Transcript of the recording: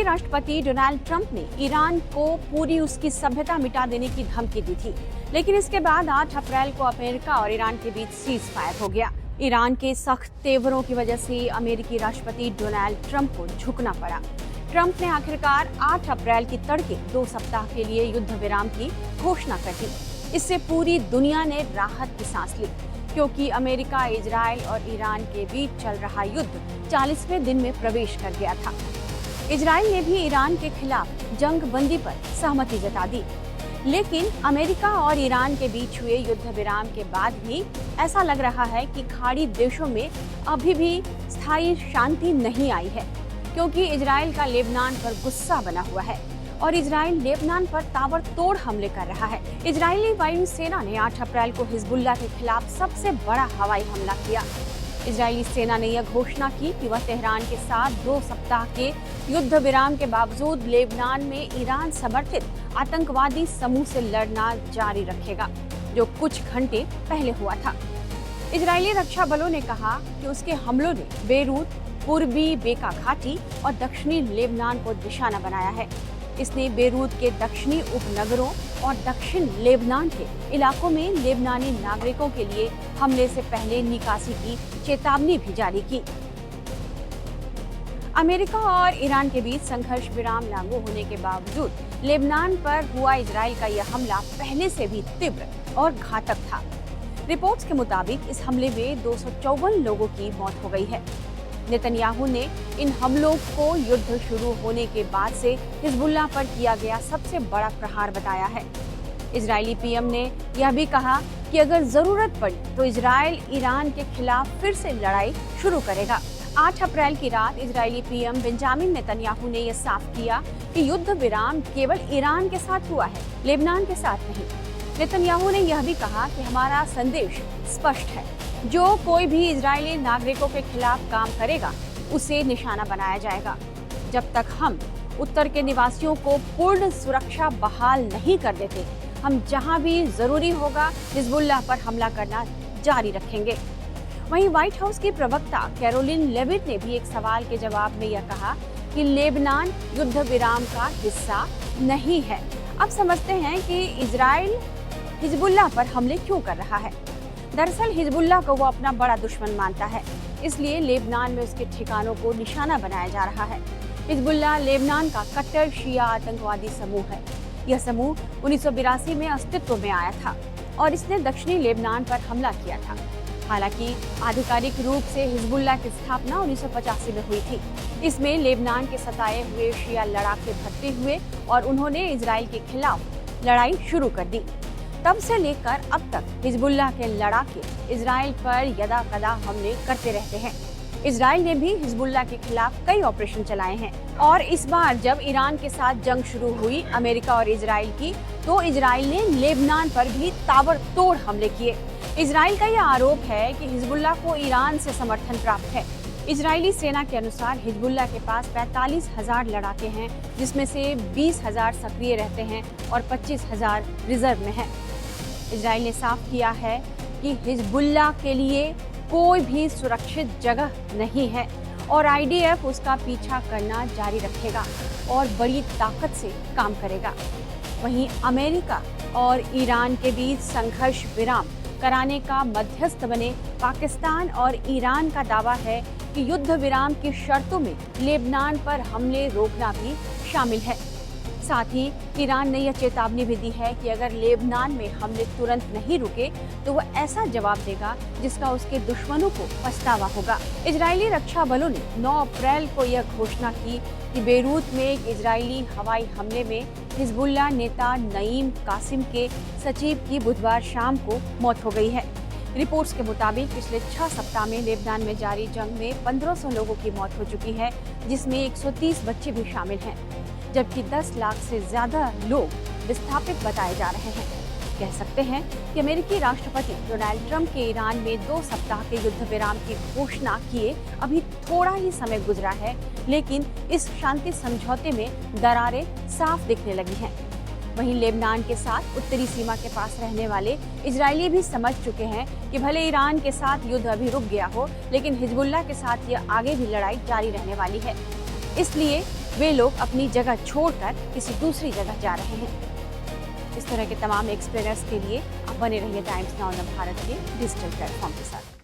राष्ट्रपति Donald Trump ने Iran को पूरी उसकी सभ्यता मिटा देने की धमकी दी थी, लेकिन इसके बाद 8 अप्रैल को अमेरिका और ईरान के बीच सीज फायर हो गया। ईरान के सख्त तेवरों की वजह से अमेरिकी राष्ट्रपति डोनाल्ड ट्रंप को झुकना पड़ा। ट्रंप ने आखिरकार 8 अप्रैल की तड़के 2 सप्ताह के लिए युद्ध विराम की घोषणा कर दी। इससे पूरी दुनिया ने राहत की सांस ली, क्योंकि अमेरिका, इजराइल और ईरान के बीच चल रहा युद्ध 40वें दिन में प्रवेश कर गया था। इजराइल ने भी ईरान के खिलाफ जंग बंदी पर सहमति जता दी, लेकिन अमेरिका और ईरान के बीच हुए युद्ध विराम के बाद भी ऐसा लग रहा है कि खाड़ी देशों में अभी भी स्थायी शांति नहीं आई है, क्योंकि इजराइल का लेबनान पर गुस्सा बना हुआ है और इजराइल लेबनान पर ताबड़तोड़ हमले कर रहा है। इजरायली वायु सेना ने 8 अप्रैल को हिजबुल्लाह के खिलाफ सबसे बड़ा हवाई हमला किया। इजरायली सेना ने यह घोषणा की कि वह तेहरान के साथ 2 सप्ताह के युद्ध विराम के बावजूद लेबनान में ईरान समर्थित आतंकवादी समूह से लड़ना जारी रखेगा, जो कुछ घंटे पहले हुआ था। इजरायली रक्षा बलों ने कहा कि उसके हमलों ने बेरूत, पूर्वी बेका घाटी और दक्षिणी लेबनान को निशाना बनाया है। इसने बेरूत के दक्षिणी उपनगरों और दक्षिण लेबनान के इलाकों में लेबनानी नागरिकों के लिए हमले से पहले निकासी की चेतावनी भी जारी की। अमेरिका और ईरान के बीच संघर्ष विराम लागू होने के बावजूद लेबनान पर हुआ इजराइल का यह हमला पहले से भी तीव्र और घातक था। रिपोर्ट्स के मुताबिक इस हमले में 254 लोगों की मौत हो गई है। नेतन्याहू ने इन हमलों को युद्ध शुरू होने के बाद से हिजबुल्लाह पर किया गया सबसे बड़ा प्रहार बताया है। इजरायली पीएम ने यह भी कहा कि अगर जरूरत पड़ी तो इजराइल ईरान के खिलाफ फिर से लड़ाई शुरू करेगा। 8 अप्रैल की रात इजरायली पीएम बेंजामिन नेतन्याहू ने यह साफ किया कि युद्ध विराम केवल ईरान के साथ हुआ है, लेबनान के साथ नहीं। नेतन्याहू ने यह भी कहा कि हमारा संदेश स्पष्ट है, जो कोई भी इजरायली नागरिकों के खिलाफ काम करेगा उसे निशाना बनाया जाएगा। जब तक हम उत्तर के निवासियों को पूर्ण सुरक्षा बहाल नहीं कर देते, हम जहां भी जरूरी होगा हिजबुल्लाह पर हमला करना जारी रखेंगे। वहीं व्हाइट हाउस की प्रवक्ता कैरोलिन लेविट ने भी एक सवाल के जवाब में यह कहा कि लेबनान युद्ध विराम का हिस्सा नहीं है। अब समझते हैं कि इजराइल हिजबुल्लाह पर हमले क्यों कर रहा है। दरअसल हिजबुल्लाह को वो अपना बड़ा दुश्मन मानता है, इसलिए लेबनान में उसके ठिकानों को निशाना बनाया जा रहा है। हिजबुल्लाह लेबनान का कट्टर शिया आतंकवादी समूह है। यह समूह 1982 में अस्तित्व में आया था और इसने दक्षिणी लेबनान पर हमला किया था। हालांकि आधिकारिक रूप से हिजबुल्लाह की स्थापना 1985 में हुई थी। इसमें लेबनान के सताए हुए शिया लड़ाके भर्ती हुए और उन्होंने इजराइल के खिलाफ लड़ाई शुरू कर दी। तब से लेकर अब तक हिजबुल्लाह के लड़ाके इजराइल पर यदाकदा हमले करते रहते हैं। इजराइल ने भी हिजबुल्लाह के खिलाफ कई ऑपरेशन चलाए हैं और इस बार जब ईरान के साथ जंग शुरू हुई अमेरिका और इजराइल की, तो इजराइल ने लेबनान पर भी ताबड़तोड़ हमले किए। इजराइल का यह आरोप है कि हिजबुल्लाह को ईरान से समर्थन प्राप्त है। इजरायली सेना के अनुसार हिजबुल्लाह के पास 45,000 लड़ाके हैं, जिसमें से 20,000 सक्रिय रहते हैं और 25,000 रिजर्व में हैं। इजराइल ने साफ किया है कि हिजबुल्लाह के लिए कोई भी सुरक्षित जगह नहीं है और आईडीएफ उसका पीछा करना जारी रखेगा और बड़ी ताकत से काम करेगा। वहीं अमेरिका और ईरान के बीच संघर्ष विराम कराने का मध्यस्थ बने पाकिस्तान और ईरान का दावा है कि युद्ध विराम की शर्तों में लेबनान पर हमले रोकना भी शामिल है। साथ ही ईरान ने यह चेतावनी भी दी है कि अगर लेबनान में हमले तुरंत नहीं रुके तो वह ऐसा जवाब देगा जिसका उसके दुश्मनों को पछतावा होगा। इजरायली रक्षा बलों ने 9 अप्रैल को यह घोषणा की कि बेरूत में एक इजरायली हवाई हमले में हिजबुल्लाह नेता नईम कासिम के सचिव की बुधवार शाम को मौत हो गई है। रिपोर्ट्स के मुताबिक पिछले 6 सप्ताह में लेबनान में जारी जंग में 1500 लोगों की मौत हो चुकी है, जिसमें 130 बच्चे भी शामिल हैं, जबकि 10 लाख से ज्यादा लोग विस्थापित बताए जा रहे हैं। कह सकते हैं कि अमेरिकी राष्ट्रपति डोनाल्ड ट्रंप के ईरान में 2 सप्ताह के युद्ध विराम की घोषणा किए अभी थोड़ा ही समय गुजरा है, लेकिन इस शांति समझौते में दरारें साफ दिखने लगी हैं। वहीं लेबनान के साथ उत्तरी सीमा के पास रहने वाले इजरायली भी समझ चुके हैं कि भले ईरान के साथ युद्ध अभी रुक गया हो, लेकिन हिजबुल्लाह के साथ यह आगे भी लड़ाई जारी रहने वाली है। इसलिए वे लोग अपनी जगह छोड़कर किसी दूसरी जगह जा रहे हैं। इस तरह के तमाम एक्सप्लेनर्स के लिए आप बने रहिए टाइम्स नाउ भारत के डिजिटल प्लेटफॉर्म के साथ।